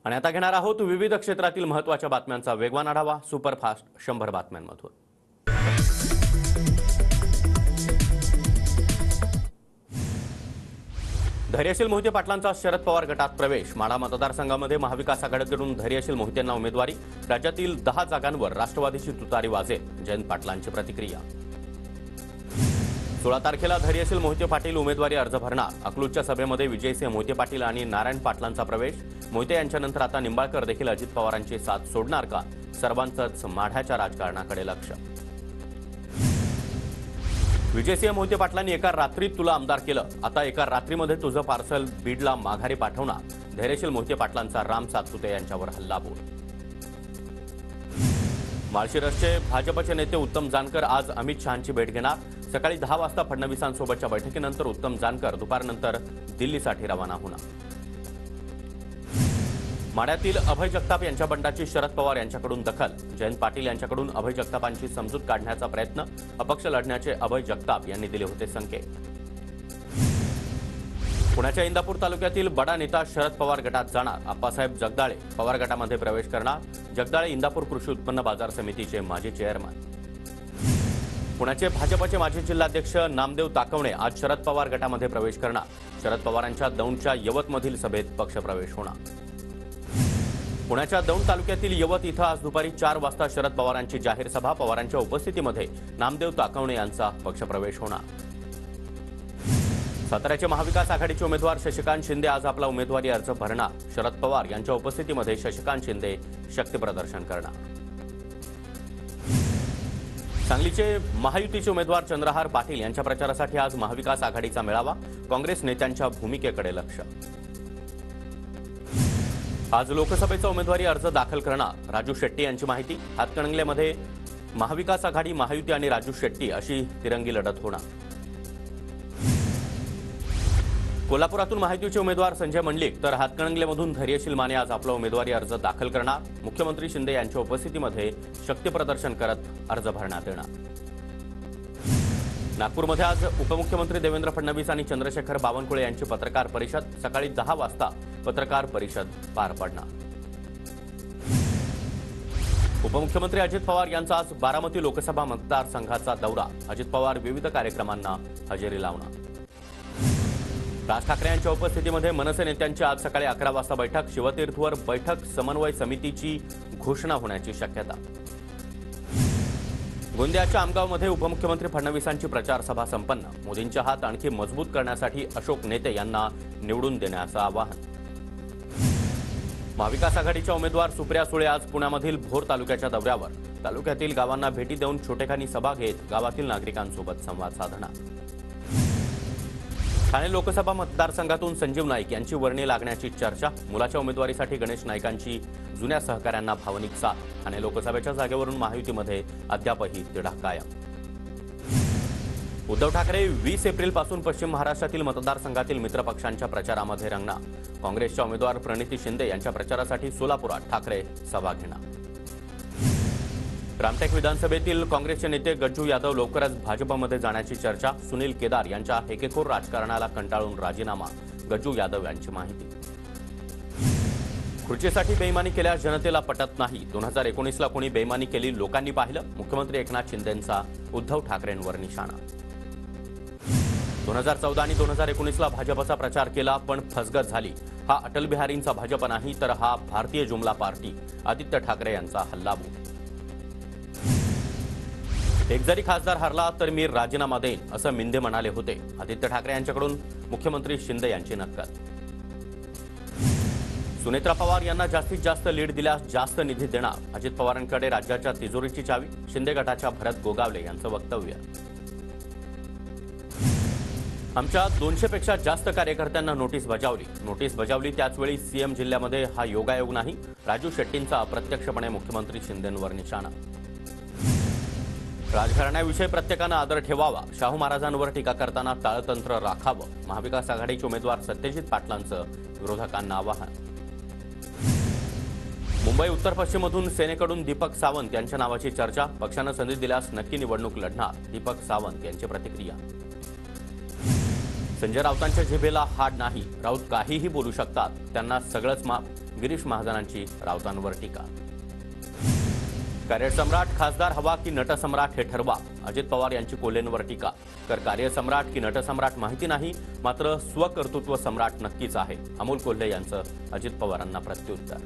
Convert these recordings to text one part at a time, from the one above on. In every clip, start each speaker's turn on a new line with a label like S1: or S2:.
S1: आणि आता घेणार आहोत विविध क्षेत्रातील महत्त्वाच्या बातम्यांचा वेगवान आढावा सुपरफास्ट 100 बातम्यांमधून। धैर्यशील मोहिते पाटलांचा शरद पवार गटात प्रवेश। माढा मतदारसंघामध्ये महाविकास आघाडीकडून धैर्यशील मोहितेंना उमेदवारी। राज्यातील 10 जागांवर राष्ट्रवादीची तुतारी वाजेल। जयंत पाटलांची प्रतिक्रिया। 16 तारखेला धैर्यशील मोहिते पाटील उमेदवारी अर्ज भरणार। अकलूजच्या सभेमध्ये विजयसिंह मोहिते पाटील आणि नारायण पाटलांचा प्रवेश। मोहिते यांच्यानंतर आता निंबाळकर देखील अजित पवारांची साथ सोडणार का? सर्वांचंच माढ्याच्या राजकारणाकडे लक्ष। विजयसिंह मोहिते पाटलांनी एका रात्रीत तुला आमदार केलं, आता एका रात्रीमध्ये तुझं पार्सल बीडला माघारी पाठवणार। धैर्यशील मोहिते पाटलांचा राम सातपुते यांच्यावर हल्लाबोल। माळशिरसचे भाजपचे नेते उत्तम जानकर आज अमित शहांची भेट घेणार। सकाळी 10 वाजता फडणवीसांसोबतच्या बैठकीनंतर उत्तम जानकर दुपारनंतर दिल्लीसाठी रवाना होणार। माढ्यातील अभय जगताप यांच्या बंडाची शरद पवार यांच्याकडून दखल। जयंत पाटील यांच्याकडून अभय जगतापांची समजूत काढण्याचा प्रयत्न। अपक्ष लढण्याचे अभय जगताप यांनी दिले होते संकेत। पुण्याच्या इंदापूर तालुक्यातील बडा नेता शरद पवार गटात जाणार। आप्पासाहेब जगदाळे पवार गटामध्ये प्रवेश करणार। जगदाळे इंदापूर कृषी उत्पन्न बाजार समितीचे माजी चेअरमन। पुण्याचे भाजपचे माजी जिल्हाध्यक्ष नामदेव ताकवणे आज शरद पवार गटामध्ये प्रवेश करणार। शरद पवारांच्या दौंडच्या यवतमधील सभेत पक्षप्रवेश होणार। पुण्याच्या दौंड तालुक्यातील यवत इथं आज दुपारी 4 वाजता शरद पवारांची जाहीर सभा। पवारांच्या उपस्थितीमध्ये नामदेव ताकवणे यांचा पक्षप्रवेश होणार। साताऱ्याचे महाविकास आघाडीचे उमेदवार शशिकांत शिंदे आज आपला उमेदवारी अर्ज भरणार। शरद पवार यांच्या उपस्थितीमध्ये शशिकांत शिंदे शक्तीप्रदर्शन करणार। सांगलीचे महायुतीचे उमेदवार चंद्रहार पाटील यांच्या प्रचारासाठी आज महाविकास आघाडीचा मेळावा। काँग्रेस नेत्यांच्या भूमिकेकडे लक्ष। आज लोकसभेचा उमेदवारी अर्ज दाखल करणार राजू शेट्टी यांची माहिती। हातकणंगलेमध्ये महाविकास आघाडी, महायुती आणि राजू शेट्टी अशी तिरंगी लढत होणार। कोल्हापुरातून महायुतीचे उमेदवार संजय मंडलिक तर हातकणंगलेमधून धैर्यशील माने आज आपला उमेदवारी अर्ज दाखल करणार। मुख्यमंत्री शिंदे यांच्या उपस्थितीमध्ये शक्तीप्रदर्शन करत अर्ज भरण्यात येणार। नागपूरमध्ये आज उपमुख्यमंत्री देवेंद्र फडणवीस आणि चंद्रशेखर बावनकुळे यांची पत्रकार परिषद। सकाळी 10 वाजता पत्रकार परिषद पार पडणार। उपमुख्यमंत्री अजित पवार यांचा आज बारामती लोकसभा मतदारसंघाचा दौरा। अजित पवार विविध कार्यक्रमांना हजेरी लावणार। राज ठाकरे यांच्या उपस्थितीमध्ये मनसे नेत्यांची आज सकाळी 11 वाजता बैठक। शिवतीर्थवर बैठक समन्वय समितीची घोषणा होण्याची शक्यता। गोंदियाच्या आमगावमध्ये उपमुख्यमंत्री फडणवीसांची प्रचार सभा संपन्न। मोदींचे हात आणखी मजबूत करण्यासाठी अशोक नेते यांना निवडून देण्याचं आवाहन। महाविकास आघाडीच्या उमेदवार सुप्रिया सुळे आज पुण्यामधील भोर तालुक्याच्या दौऱ्यावर। तालुक्यातील गावांना भेटी देऊन छोटेखानी सभा घेत गावातील नागरिकांसोबत संवाद साधणार। ठाणे लोकसभा मतदारसंघातून संजीव नाईक यांची वर्णी लागण्याची चर्चा। मुलाच्या उमेदवारीसाठी गणेश नाईकांची जुन्या सहकाऱ्यांना भावनिक साथ। ठाणे लोकसभेच्या जागेवरून महायुतीमध्ये अद्यापही तिढा कायम। उद्धव ठाकरे 20 एप्रिलपासून पश्चिम महाराष्ट्रातील मतदारसंघातील मित्रपक्षांच्या प्रचारामध्ये रंगणार। काँग्रेसच्या उमेदवार प्रणिती शिंदे यांच्या प्रचारासाठी सोलापुरात ठाकरे सभा घेणार। रामटेक विधानसभेतील काँग्रेसचे नेते गज्जू यादव लवकरच भाजपमध्ये जाण्याची चर्चा। सुनील केदार यांच्या हेकेखोर राजकारणाला कंटाळून राजीनामा। गज्जू यादव यांची माहिती। खुर्चीसाठी बेईमानी केल्यास जनतेला पटत नाही। 2019ला कोणी बेईमानी केली लोकांनी पाहिलं। मुख्यमंत्री एकनाथ शिंदेंचा उद्धव ठाकरेंवर निशाणा। 2014 आणि 2019ला भाजपचा प्रचार केला पण फसगत झाली। हा अटल बिहारींचा भाजप नाही तर हा भारतीय जुमला पार्टी। आदित्य ठाकरे यांचा हल्लाबोल। एक जरी खासदार हरला तर मी राजीनामा देईन असं मिंदे म्हणाले होते। आदित्य ठाकरे यांच्याकडून मुख्यमंत्री शिंदे यांची नक्कल। सुनेत्रा पवार यांना जास्तीत जास्त लीड दिल्यास जास्त निधी देणार। अजित पवारांकडे राज्याच्या तिजोरीची चावी। शिंदे गटाच्या भरत गोगावले यांचं वक्तव्य। आमच्या 200 पेक्षा जास्त कार्यकर्त्यांना नोटीस बजावली त्याचवेळी सीएम जिल्ह्यामध्ये हा योगायोग नाही। राजू शेट्टींचा अप्रत्यक्षपणे मुख्यमंत्री शिंदेंवर निशाणा। राजघराण्याविषयी प्रत्येकानं आदर ठेवावा। शाहू महाराजांवर टीका करताना ताळतंत्र राखावं। महाविकास आघाडीचे उमेदवार सत्यजित पाटलांचं विरोधकांना आवाहन। मुंबई उत्तर पश्चिममधून सेनेकडून दीपक सावंत यांच्या नावाची चर्चा। पक्षानं संधी दिल्यास नक्की निवडणूक लढणार। दीपक सावंत यांची प्रतिक्रिया। संजय राऊतांच्या जिभेला हाड नाही। राऊत काहीही बोलू शकतात, त्यांना सगळंच माफ। गिरीश महाजनांची राऊतांवर टीका. कार्यसम्राट खासदार हवा की नटसम्राट हे ठरवा, अजित पवार यांची कोल्हेंवर टीका. तर कार्यसम्राट की नटसम्राट माहिती नाही, मात्र स्वकर्तृत्व सम्राट नक्कीच आहे, अमोल कोल्हे यांचं अजित पवारांना प्रत्युत्तर.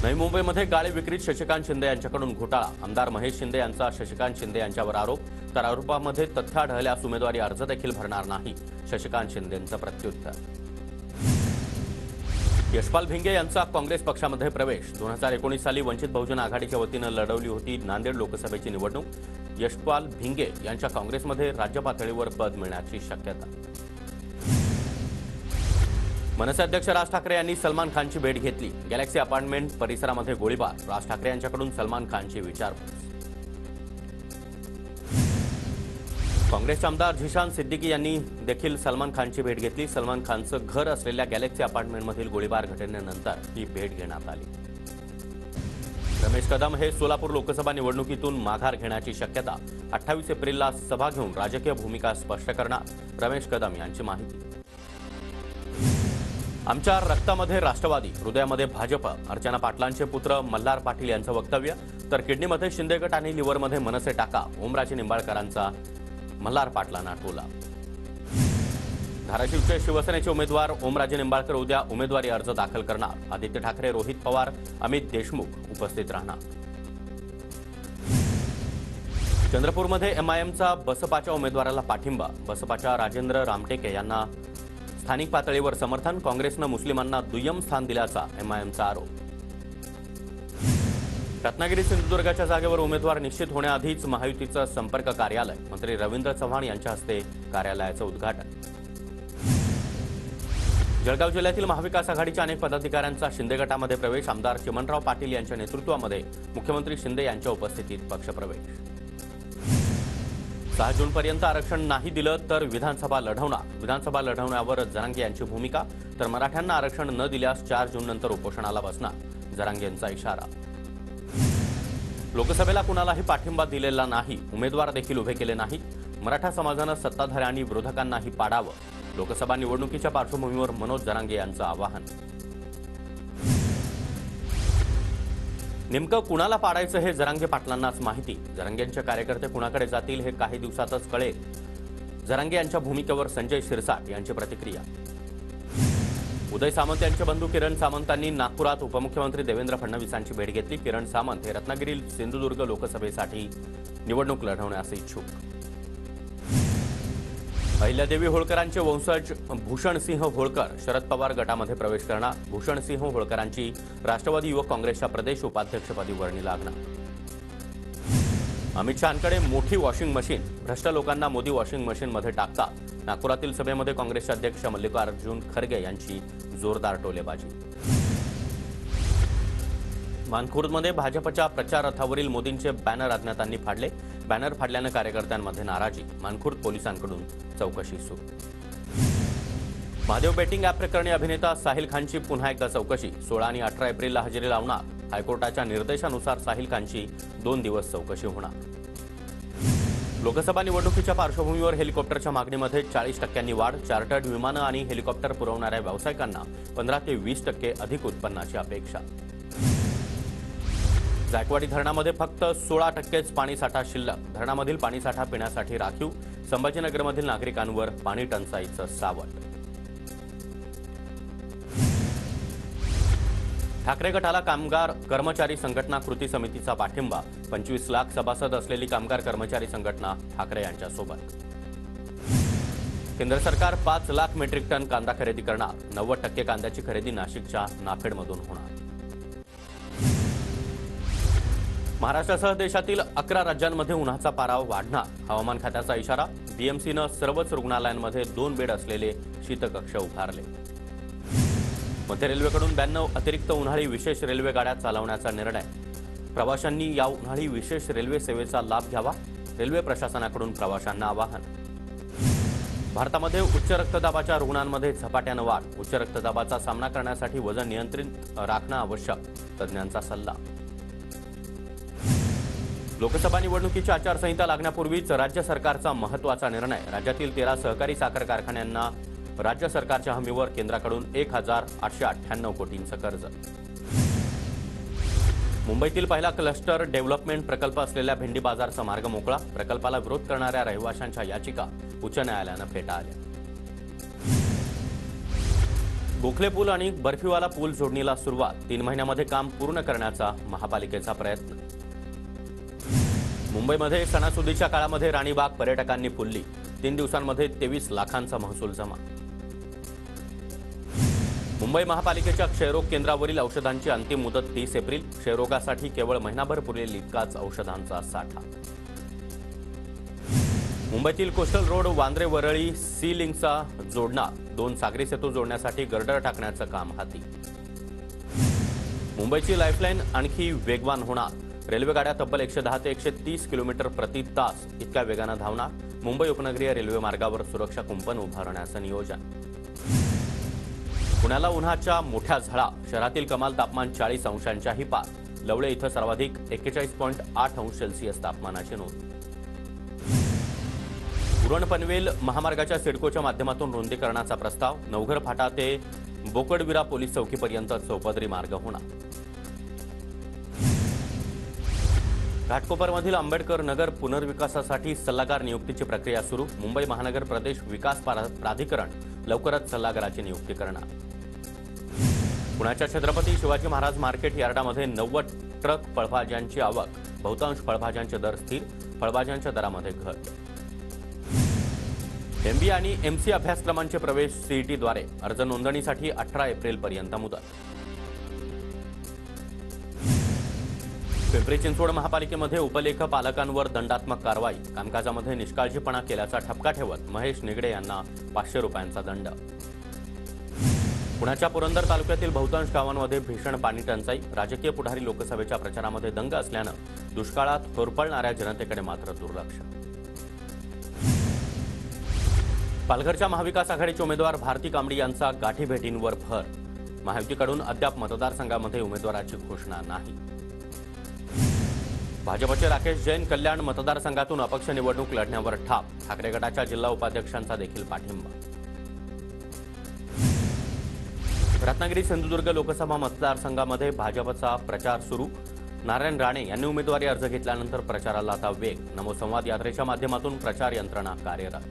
S1: नवी मुंबईमध्ये गाळे विक्रीत शशिकांत शिंदे यांच्याकडून घोटाळा. आमदार महेश शिंदे यांचा शशिकांत शिंदे यांच्यावर आरोप. तर आरोपामध्ये तथ्य आढळल्यास उमेदवारी अर्ज देखील भरणार नाही, शशिकांत शिंदेंचं प्रत्युत्तर. यशपाल भिंगे यांचा काँग्रेस पक्षामध्ये प्रवेश. 2019 साली वंचित बहुजन आघाडीच्या वतीनं लढवली होती नांदेड लोकसभेची निवडणूक. यशपाल भिंगे यांच्या काँग्रेसमध्ये राज्य पातळीवर पद मिळण्याची शक्यता. मनसे अध्यक्ष राज ठाकरे यांनी सलमान खानची भेट घेतली. गॅलेक्सी अपार्टमेंट परिसरामध्ये गोळीबार. राज ठाकरे यांच्याकडून सलमान खानची विचारपूस. काँग्रेसचे आमदार झिशान सिद्दीकी यांनी देखील सलमान खानची भेट घेतली. सलमान खानचं घर असलेल्या गॅलेक्सी अपार्टमेंटमधील गोळीबार घटनेनंतर ही भेट घेण्यात आली. रमेश कदम हे सोलापूर लोकसभा निवडणुकीतून माघार घेण्याची शक्यता. 28 एप्रिलला सभा घेऊन राजकीय भूमिका स्पष्ट करणार, रमेश कदम यांची माहिती. आमच्या रक्तामध्ये राष्ट्रवादी, हृदयामध्ये भाजप, अर्चना पाटलांचे पुत्र मल्हार पाटील यांचं वक्तव्य. तर किडनीमध्ये शिंदे गट आणि लिव्हरमध्ये मनसे टाका, ओमराजे निंबाळकरांचा मल्हार पाटलांना टोला. धाराशिवचे शिवसेनेचे उमेदवार ओमराजे निंबाळकर उद्या उमेदवारी अर्ज दाखल करणार. आदित्य ठाकरे, रोहित पवार, अमित देशमुख उपस्थित राहणार. चंद्रपूरमध्ये एमआयएमचा बसपाच्या उमेदवाराला पाठिंबा. बसपाच्या राजेंद्र रामटेके यांना स्थानिक पातळीवर समर्थन. काँग्रेसनं मुस्लिमांना दुय्यम स्थान दिल्याचा एमआयएमचा आरोप. रत्नागिरी सिंधुदुर्गाच्या जागेवर उमेदवार निश्चित होण्याआधीच महायुतीचं संपर्क कार्यालय. मंत्री रवींद्र चव्हाण यांच्या हस्ते कार्यालयाचं उद्घाटन. जळगाव जिल्ह्यातील महाविकास आघाडीच्या अनेक पदाधिकाऱ्यांचा शिंदे गटामध्ये प्रवेश. आमदार चिमणराव पाटील यांच्या नेतृत्वामध्ये मुख्यमंत्री शिंदे यांच्या उपस्थितीत पक्षप्रवेश. 6 जूनपर्यंत आरक्षण नाही दिलं तर विधानसभा लढवणार. विधानसभा लढवण्यावर जरांगे यांची भूमिका. तर मराठ्यांना आरक्षण न दिल्यास 4 जूननंतर उपोषणाला बसणार, जरांगेंचा इशारा. लोकसभेला कुणालाही पाठिंबा दिलेला नाही, उमेदवार देखील उभे केले नाही. मराठा समाजानं सत्ताधारी आणि विरोधकांनाही पाडावं. लोकसभा निवडणुकीच्या पार्श्वभूमीवर मनोज जरांगे यांचं आवाहन. नेमकं कुणाला पाडायचं हे जरांगे पाटलांनाच माहिती. जरांगेंचे कार्यकर्ते कुणाकडे जातील हे काही दिवसातच कळेल. जरांगे यांच्या भूमिकेवर संजय शिरसाट यांची प्रतिक्रिया. उदय सामंत यांचे बंधू किरण सामंतांनी नागपुरात उपमुख्यमंत्री देवेंद्र फडणवीसांची भेट घेतली. किरण सामंत हे रत्नागिरी सिंधुदुर्ग लोकसभेसाठी निवडणूक लढवण्यास इच्छुक. अहिल्यादेवी होळकरांचे वंशज भूषणसिंह होळकर शरद पवार गटामध्ये प्रवेश करणार. भूषणसिंह होळकरांची राष्ट्रवादी युवक काँग्रेसच्या प्रदेश उपाध्यक्षपदी वर्णी लागणार. अमित शहांकडे मोठी वॉशिंग मशीन. भ्रष्ट लोकांना मोदी वॉशिंग मशीनमध्ये टाकतात. नागपुरातील सभेमध्ये काँग्रेसचे अध्यक्ष मल्लिकार्जुन खरगे यांची जोरदार टोलेबाजी. मानखुर्दमध्ये भाजपच्या प्रचार रथावरील मोदींचे बॅनर अज्ञातांनी फाडले. बॅनर फाडल्यानं कार्यकर्त्यांमध्ये नाराजी. मानखुर्द पोलिसांकडून चौकशी सुरू. महादेव बेटिंग ॲप प्रकरणी अभिनेता साहिल खानची पुन्हा एकदा चौकशी. 16 आणि 18 एप्रिलला हजेरी लावणार. हायकोर्टाच्या निर्देशानुसार साहिल खानची 2 दिवस चौकशी होणार. लोकसभा निवडणुकीच्या पार्श्वभूमीवर हेलिकॉप्टरच्या मागणीमध्ये 40% वाढ. चार्टर्ड विमानं आणि हेलिकॉप्टर पुरवणाऱ्या व्यावसायिकांना 15 ते 20% अधिक उत्पन्नाची अपेक्षा. जायकवाडी धरणामध्ये फक्त 16%च पाणीसाठा शिल्लक. धरणामधील पाणीसाठा पिण्यासाठी राखीव. संभाजीनगरमधील नागरिकांवर पाणी टंचाईचं सावट. ठाकरे गटाला कामगार कर्मचारी संघटना कृती समितीचा पाठिंबा. 25 लाख सभासद असलेली कामगार कर्मचारी संघटना ठाकरे यांच्यासोबत. केंद्र सरकार 5 लाख मेट्रिक टन कांदा खरेदी करणार. 90% कांद्याची खरेदी नाशिकच्या नाफेडमधून होणार. महाराष्ट्रासह देशातील 11 राज्यांमध्ये उन्हाचा पारा वाढणार. हवामान खात्याचा इशारा. बीएमसीनं सर्वच रुग्णालयांमध्ये 2 बेड असलेले शीतकक्ष उभारले. मध्य रेल्वेकडून 92 अतिरिक्त उन्हाळी विशेष रेल्वे गाड्या चालवण्याचा निर्णय. प्रवाशांनी या उन्हाळी विशेष रेल्वे सेवेचा लाभ घ्यावा. रेल्वे प्रशासनाकडून प्रवाशांना आवाहन. भारतामध्ये उच्च रक्तदाबाच्या रुग्णांमध्ये झपाट्यानं वाढ. उच्च रक्तदाबाचा सामना करण्यासाठी वजन नियंत्रित राखणं आवश्यक, तज्ज्ञांचा सल्ला. लोकसभा निवडणुकीची आचारसंहिता लागण्यापूर्वीच राज्य सरकारचा महत्त्वाचा निर्णय. राज्यातील 13 सहकारी साखर कारखान्यांना राज्य सरकारच्या हमीवर केंद्राकडून 1,898 कोटींचं कर्ज. मुंबईतील पहिला क्लस्टर डेव्हलपमेंट प्रकल्प असलेल्या भेंडी बाजारचा मार्ग मोकळा. प्रकल्पाला विरोध करणाऱ्या रहिवाशांच्या याचिका उच्च न्यायालयानं फेटाळल्या. गोखले पूल आणि बर्फीवाला पूल जोडणीला सुरुवात. 3 महिन्यामध्ये काम पूर्ण करण्याचा महापालिकेचा प्रयत्न. मुंबईमध्ये सणासुदीच्या काळामध्ये राणीबाग पर्यटकांनी फुलली. 3 दिवसांमध्ये 23 लाखांचा महसूल जमा. मुंबई महापालिकेच्या क्षयरोग केंद्रावरील औषधांची अंतिम मुदत 30 एप्रिल. क्षयरोगासाठी केवळ महिनाभर पुरेल इतकाच औषधांचा साठा. मुंबईतील coastal road Vandre Worli sea लिंकचा जोडणा. 2 सागरी सेतू जोडण्यासाठी गर्डर टाकण्याचं काम हाती. मुंबईची लाईफलाईन आणखी वेगवान होणार. रेल्वेगाड्या तब्बल 110 ते 130 किलोमीटर प्रति तास इतक्या वेगानं धावणार. मुंबई उपनगरीय रेल्वे मार्गावर सुरक्षा कुंपण उभारण्याचं नियोजन. पुण्याला उन्हाच्या मोठ्या झळा. शहरातील कमाल तापमान 40 अंशांच्याही पार. लवळे इथं सर्वाधिक 41.8 अंश सेल्सिअस तापमानाची नोंद. उरण पनवेल महामार्गाच्या सिडकोच्या माध्यमातून रुंदीकरणाचा प्रस्ताव. नवघर फाटा ते बोकडविरा पोलीस चौकीपर्यंत चौपदरी मार्ग होणार. घाटकोपरमधील आंबेडकर नगर पुनर्विकासासाठी सल्लागार नियुक्तीची प्रक्रिया सुरू. मुंबई महानगर प्रदेश विकास प्राधिकरण लवकरच सल्लागाराची नियुक्ती करणार. पुण्याच्या छत्रपती शिवाजी महाराज मार्केट यार्डामध्ये 90 ट्रक फळभाज्यांची आवक. बहुतांश फळभाज्यांचे दर स्थिर. फळभाज्यांच्या दरामध्ये घट. MBA आणि MC अभ्यासक्रमांचे प्रवेश CET-द्वारे. अर्ज नोंदणीसाठी 18 एप्रिलपर्यंत मुदत. पिंपरी चिंचवड महापालिकेमध्ये उपलेख पालकांवर दंडात्मक कारवाई. कामकाजामध्ये निष्काळजीपणा केल्याचा ठपका ठेवत महेश निगडे यांना 500 रुपयांचा दंड. पुण्याच्या पुरंदर तालुक्यातील बहुतांश गावांमध्ये भीषण पाणी टंचाई. राजकीय पुढारी लोकसभेच्या प्रचारामध्ये दंग असल्यानं दुष्काळात होरपळणाऱ्या जनतेकडे मात्र दुर्लक्ष. पालघरच्या महाविकास आघाडीचे उमेदवार भारती कांबडी यांचा गाठीभेटींवर भर. महायुतीकडून अद्याप मतदारसंघामध्ये उमेदवाराची घोषणा नाही. भाजपचे राकेश जैन कल्याण मतदारसंघातून अपक्ष निवडणूक लढण्यावर ठाप. ठाकरे गटाच्या जिल्हा उपाध्यक्षांचा देखील पाठिंबा. रत्नागिरी सिंधुदुर्ग लोकसभा मतदारसंघामध्ये भाजपचा प्रचार सुरू. नारायण राणे यांनी उमेदवारी अर्ज घेतल्यानंतर प्रचाराला आता वेग. नमो संवाद यात्रेच्या माध्यमातून प्रचार यंत्रणा कार्यरत.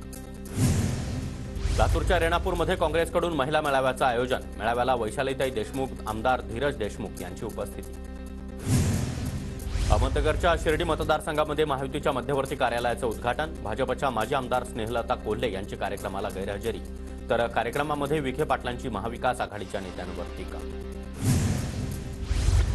S1: लातूरच्या रेणापूरमध्ये काँग्रेसकडून महिला मेळाव्याचं आयोजन. मेळाव्याला वैशालीताई देशमुख, आमदार धीरज देशमुख यांची उपस्थिती. अहमदनगरच्या शिर्डी मतदारसंघामध्ये महायुतीच्या मध्यवर्ती कार्यालयाचं उद्घाटन. भाजपच्या माजी आमदार स्नेहलता कोल्हे यांची कार्यक्रमाला गैरहजेरी. तर कार्यक्रमामध्ये विखे पाटलांची महाविकास आघाडीच्या नेत्यांवर टीका.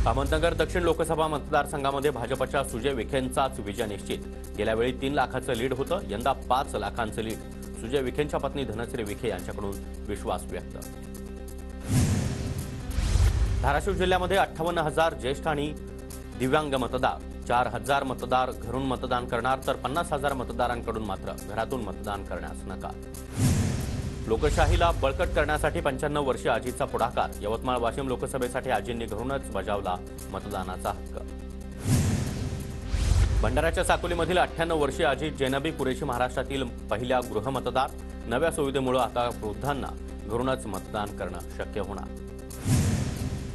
S1: अहमदनगर दक्षिण लोकसभा मतदारसंघामध्ये भाजपच्या सुजय विखेंचाच विजय निश्चित. गेल्या वेळी 3 लाखाचं लीड होतं. यंदा 5 लाखांचं लीड. सुजय विखेंच्या पत्नी धनश्री विखे यांच्याकडून विश्वास व्यक्त. धाराशिव जिल्ह्यामध्ये 58,000 ज्येष्ठ आणि दिव्यांग मतदार. 4,000 मतदार घरून मतदान करणार तर 50,000 मतदारांकडून मात्र घरातून मतदान करण्यास नकार. लोकशाहीला बळकट करण्यासाठी 95 वर्षीय आजीचा पुढाकार. यवतमाळ वाशिम लोकसभेसाठी आजींनी घरूनच बजावला मतदानाचा हक्क. भंडाऱ्याच्या साकोलीमधील 98 वर्षीय आजी जैनबी कुरेशी महाराष्ट्रातील पहिल्या गृहमतदार. नव्या सुविधेमुळे आता वृद्धांना घरूनच मतदान करणं शक्य होणार.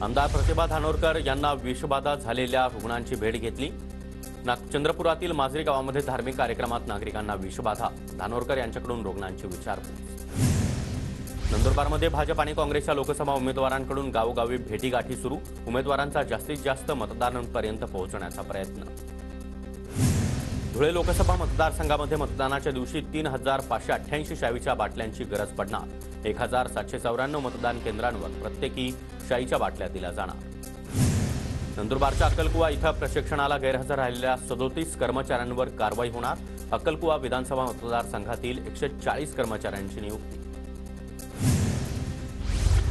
S1: आमदार प्रतिभा धानोरकर यांना विषबाधा झालेल्या रुग्णांची भेट घेतली. चंद्रपुरातील माजरी गावामध्ये धार्मिक कार्यक्रमात नागरिकांना विषबाधा. धानोरकर यांच्याकडून रुग्णांची विचारपूस. नंदुरबारमध्ये भाजप आणि काँग्रेसच्या लोकसभा उमेदवारांकडून गावोगावी भेटीगाठी सुरू. उमेदवारांचा जास्तीत जास्त मतदारांपर्यंत पोहोचण्याचा प्रयत्न. धुळे लोकसभा मतदारसंघामध्ये मतदानाच्या दिवशी 3,588 शाईच्या बाटल्यांची गरज पडणार. 1,794 मतदान केंद्रांवर प्रत्येकी शाईच्या बाटल्या दिल्या जाणार. नंदुरबारच्या अक्कलकुवा इथं प्रशिक्षणाला गैरहजर राहिलेल्या 37 कर्मचाऱ्यांवर कारवाई होणार. अक्कलकुवा विधानसभा मतदारसंघातील 140 कर्मचाऱ्यांची नियुक्ती.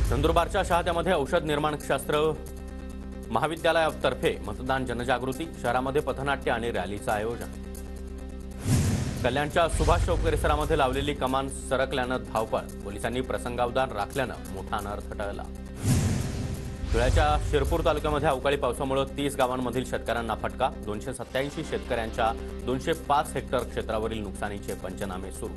S1: नंदुरबारच्या शहाद्यामध्ये औषध निर्माणशास्त्र महाविद्यालयातर्फे मतदान जनजागृती. शहरामध्ये पथनाट्य आणि रॅलीचं आयोजन. कल्याणच्या सुभाष चौक परिसरामध्ये लावलेली कमान सरकल्यानं धावपळ. पोलिसांनी प्रसंगावधान राखल्यानं मोठा अनर्थ टळला. धुळ्याच्या शिरपूर तालुक्यामध्ये अवकाळी पावसामुळे 30 गावांमधील शेतकऱ्यांना फटका. 287 शेतकऱ्यांच्या 205 हेक्टर क्षेत्रावरील नुकसानीचे पंचनामे सुरू.